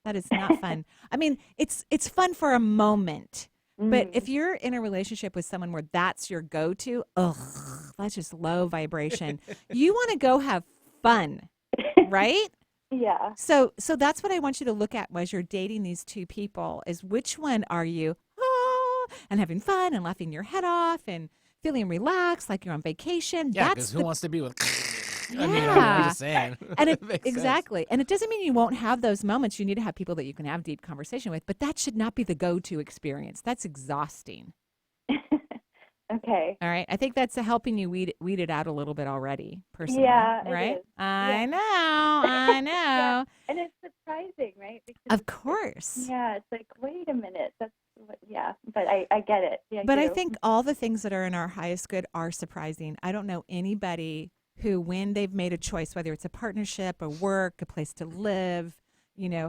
That is not fun. I mean, it's fun for a moment, But if you're in a relationship with someone where that's your go-to, that's just low vibration. You want to go have fun, right? Yeah. So that's what I want you to look at as you're dating these two people is which one are you and having fun and laughing your head off and feeling relaxed like you're on vacation. Yeah, That's because who wants to be with? Yeah. I'm just saying. And Exactly. sense. And it doesn't mean you won't have those moments. You need to have people that you can have deep conversation with, but that should not be the go-to experience. That's exhausting. Okay. All right. I think that's helping you weed it out a little bit already, personally. Yeah, right? it is. I know. Yeah. And it's surprising, right? Because Of course. Yeah, it's like, wait a minute. That's what, yeah, but I get it. Yeah, But I think all the things that are in our highest good are surprising. I don't know anybody who, when they've made a choice, whether it's a partnership, a work, a place to live,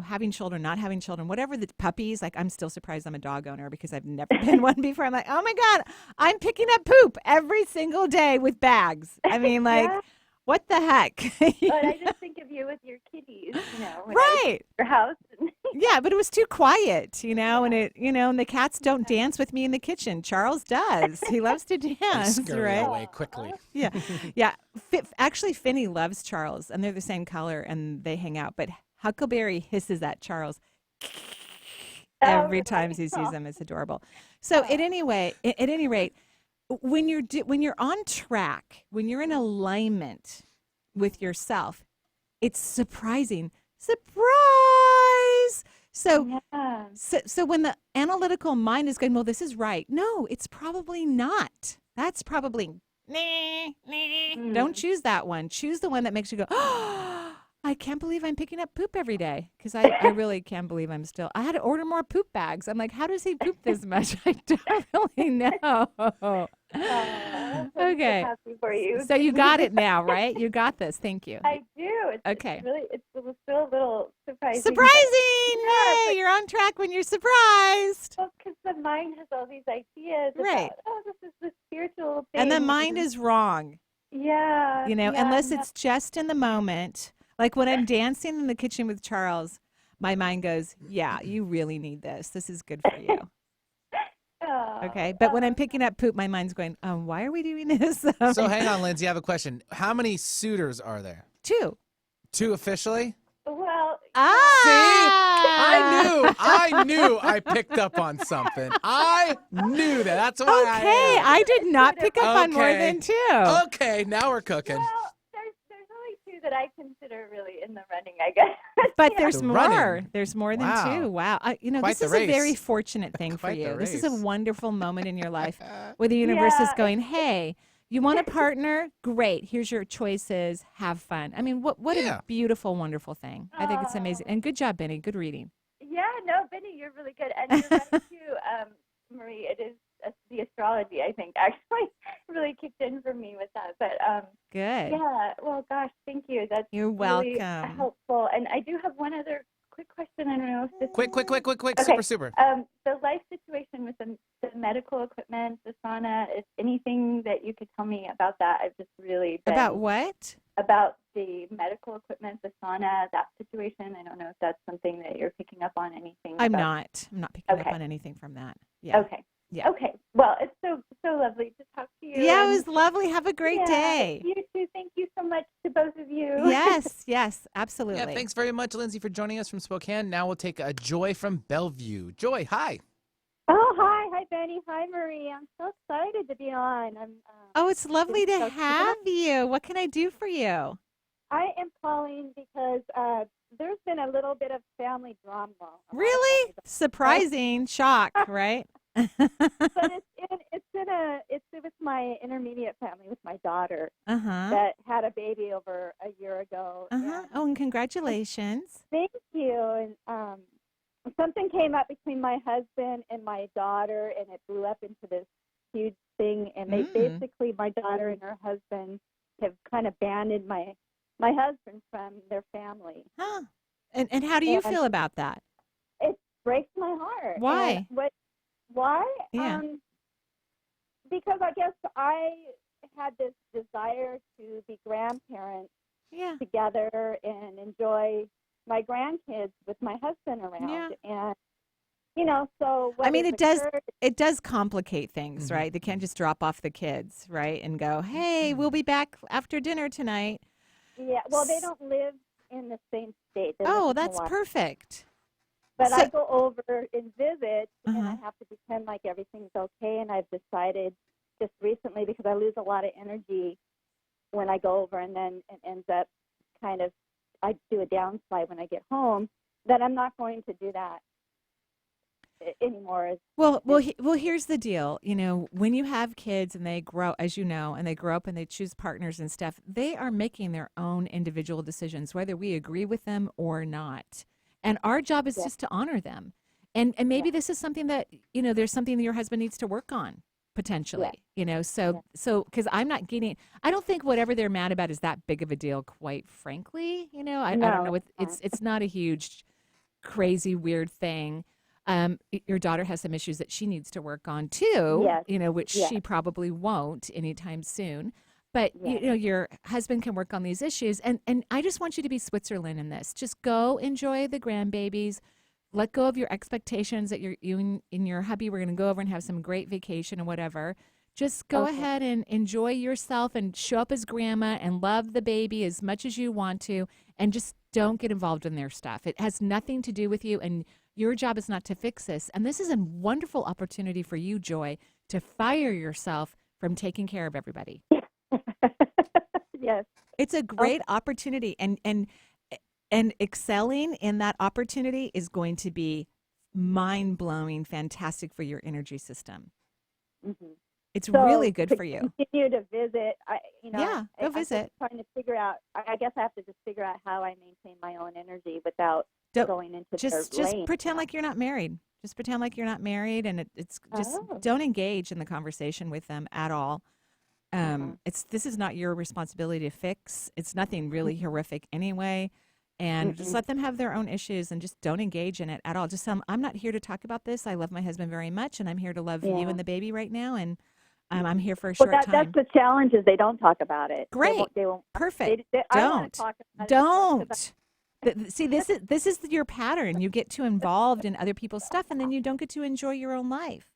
having children, not having children, whatever the puppies, like I'm still surprised I'm a dog owner because I've never been one before. I'm like, oh my God, I'm picking up poop every single day with bags. I mean, like, what the heck? But I just think of you with your kitties, when right. your house. Yeah, but it was too quiet, and the cats don't dance with me in the kitchen. Charles does. He loves to dance, Scurry right? away quickly. Yeah. Yeah. Actually, Finney loves Charles, and they're the same color, and they hang out. But Huckleberry hisses at Charles every time he sees him. It's adorable. So, at any rate, when you're on track, when you're in alignment with yourself, it's surprising. Surprise! So, so when the analytical mind is going, well, this is right. No, it's probably not. That's probably Don't choose that one. Choose the one that makes you go, oh, I can't believe I'm picking up poop every day. Because I really can't believe I had to order more poop bags. I'm like, how does he poop this much? I don't really know. Okay. I'm happy for you. So you got it now, right? You got this. Thank you. I do. Okay. It was still a little surprising. Surprising! Yay! You're on track when you're surprised. Well, because the mind has all these ideas right. about, this is the spiritual thing. And the mind is wrong. Yeah. Unless it's just in the moment. Like when I'm dancing in the kitchen with Charles, my mind goes, yeah, you really need this. This is good for you. Okay. But when I'm picking up poop, my mind's going, why are we doing this? So hang on, Lindsay, I have a question. How many suitors are there? 2. 2 officially? Well, I knew I picked up on something. I knew that. That's why I did not pick up on more than 2. Okay, now we're cooking. Well, there's only 2 that I consider really in the running, I guess. But there's more. Running. There's more than 2. Wow. This is a very fortunate thing for you. This is a wonderful moment in your life where the universe is going, hey, you want a partner? Great. Here's your choices. Have fun. I mean, what a beautiful, wonderful thing. I think it's amazing. And good job, Benny. Good reading. Yeah, no, Benny, you're really good. And you're right, too, Marie. It is the astrology, I think, actually really kicked in for me with that. But good. Yeah, well, gosh, thank you. That's You're really welcome. helpful. And I do have one other quick question. I don't know if this Quick. Okay. Super. The life situation with the medical equipment, the sauna, is anything that you could tell me about that? I've just really been, About what? About the medical equipment, the sauna, that situation. I don't know if that's something that you're picking up on. Anything? I'm not picking up on anything from that. Yeah. Okay. Yeah. Okay. Well, it's so lovely to talk to you. Yeah, it was lovely. Have a great day. You too. Thank you so much to both of you. Yes, absolutely. Yeah, thanks very much, Lindsay, for joining us from Spokane. Now we'll take Joy from Bellevue. Joy, hi. Oh, hi, Benny. Hi, Marie. I'm so excited to be on. It's lovely to have you. What can I do for you? I am calling because there's been a little bit of family drama. Really? Surprising. Shock, right? But it's with my intermediate family, with my daughter that had a baby over a year ago. And congratulations. Thank you. And something came up between my husband and my daughter, and it blew up into this huge thing. And they basically, my daughter and her husband, have kind of banned my husband from their family. Huh. And how do you feel about that? It breaks my heart. Why? Why? Yeah. Because I guess I had this desire to be grandparents together and enjoy my grandkids with my husband around. And So what I mean, is it does complicate things, right? They can't just drop off the kids, right, and go, "Hey, we'll be back after dinner tonight." Yeah, well, they don't live in the same state. They live Oh, in that's Hawaii. perfect. But So- I go over and visit, and I Uh-huh. have to pretend like everything's okay. And I've decided just recently, because I lose a lot of energy when I go over, and then it ends up kind of, I do a downslide when I get home, that I'm not going to do that anymore. Well, here's the deal. When you have kids and they grow, as you know, and they grow up and they choose partners and stuff, they are making their own individual decisions, whether we agree with them or not. And our job is just to honor them. And maybe this is something that, there's something that your husband needs to work on potentially, so because I don't think whatever they're mad about is that big of a deal, quite frankly. I don't know. It's not a huge, crazy, weird thing. Your daughter has some issues that she needs to work on too, which she probably won't anytime soon. But your husband can work on these issues, and I just want you to be Switzerland in this. Just go enjoy the grandbabies. Let go of your expectations that you and your hubby were going to go over and have some great vacation or whatever. Just go ahead and enjoy yourself and show up as grandma and love the baby as much as you want to, and just don't get involved in their stuff. It has nothing to do with you, and your job is not to fix this. And this is a wonderful opportunity for you, Joy, to fire yourself from taking care of everybody. Yes. It's a great opportunity, and excelling in that opportunity is going to be mind-blowing, fantastic for your energy system. Mm-hmm. It's really good for you. Continue to visit. Go visit. I'm trying to figure out. I guess I have to just figure out how I maintain my own energy without going into their just lane. pretend like you're not married. Just pretend like you're not married, and it's just don't engage in the conversation with them at all. This is not your responsibility to fix. It's nothing really horrific anyway. And just let them have their own issues, and just don't engage in it at all. Just I'm not here to talk about this. I love my husband very much, and I'm here to love you and the baby right now. And I'm here for a short time. That's the challenge, is they don't talk about it. Great. They won't. Perfect. I want to talk about don't. See, this is your pattern. You get too involved in other people's stuff, and then you don't get to enjoy your own life.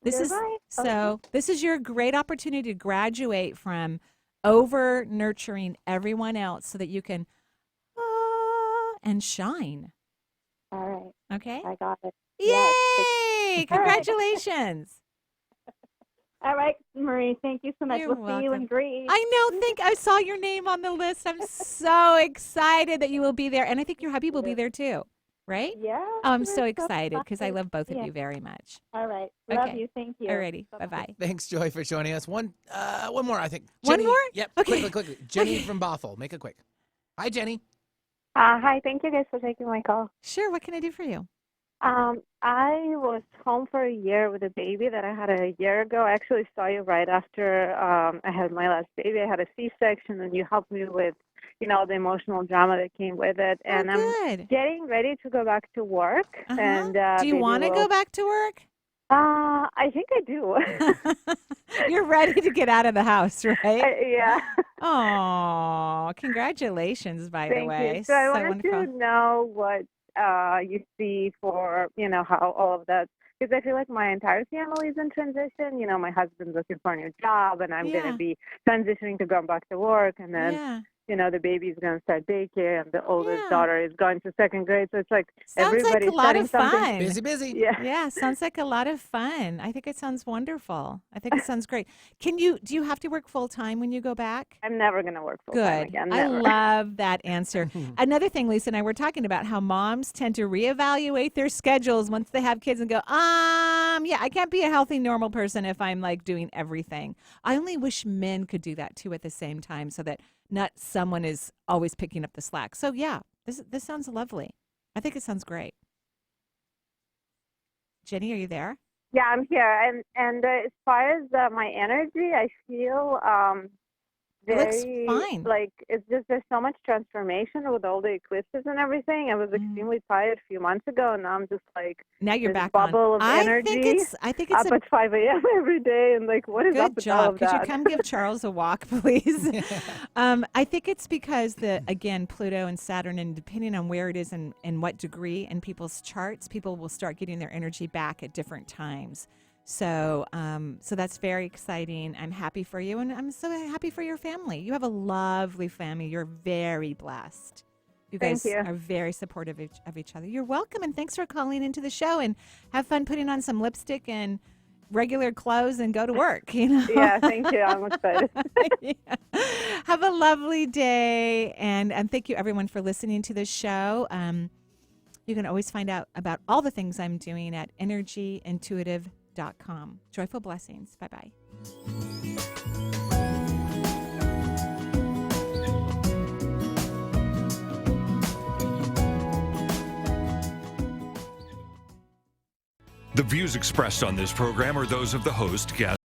This is your great opportunity to graduate from over nurturing everyone else, so that you can and shine. All right. Okay. I got it. Yay! Yes. Congratulations. All right, Marie. Thank you so much. You're We'll see you in Greece. I know. I saw your name on the list. I'm so excited that you will be there, and I think your hubby will be there too. Right? Yeah. I'm so excited because I love both of you very much. All right. Love you. Thank you. Alrighty. Bye-bye. Thanks, Joy, for joining us. One more, I think. One Jenny, more? Yep. Okay. Quickly. Jenny from Bothell. Make it quick. Hi, Jenny. Hi, thank you guys for taking my call. Sure, what can I do for you? I was home for a year with a baby that I had a year ago. I actually saw you right after I had my last baby. I had a C-section, and you helped me with, the emotional drama that came with it. And I'm getting ready to go back to work. And do you want to go back to work? I think I do. You're ready to get out of the house, right? Yeah. Oh, congratulations, by the way. Thank you. So I wanted to know what you see for, how all of that, because I feel like my entire family is in transition. My husband's looking for a new job, and I'm going to be transitioning to going back to work, and then the baby's going to start daycare, and the oldest daughter is going to second grade. So it's like everybody's starting something. Busy. Yeah. Sounds like a lot of fun. I think it sounds wonderful. I think it sounds great. Do you have to work full time when you go back? I'm never going to work full time again. Never. I love that answer. Another thing, Lisa and I were talking about how moms tend to reevaluate their schedules once they have kids and go, I can't be a healthy, normal person if I'm like doing everything. I only wish men could do that too at the same time, so that not someone is always picking up the slack. So this sounds lovely. I think it sounds great. Jenny, are you there? Yeah, I'm here. And as far as my energy, I feel It looks very fine. like it's just there's so much transformation with all the eclipses and everything. I was extremely tired a few months ago, and now I'm just like Now you're this back bubble on. of I energy. think it's up at 5 a.m. every day, and like, what is up good with all job. of Could you that? come give Charles a walk, please? I think it's because again, Pluto and Saturn, and depending on where it is and what degree in people's charts, people will start getting their energy back at different times. So, so that's very exciting. I'm happy for you, and I'm so happy for your family. You have a lovely family. You're very blessed. You guys Thank you. are very supportive of each other. You're welcome, and thanks for calling into the show. And have fun putting on some lipstick and regular clothes and go to work. You know. Yeah, thank you. I'm excited. Yeah. Have a lovely day, and thank you everyone for listening to this show. You can always find out about all the things I'm doing at energyintuitive.com. Joyful blessings. Bye-bye. The views expressed on this program are those of the host, guest,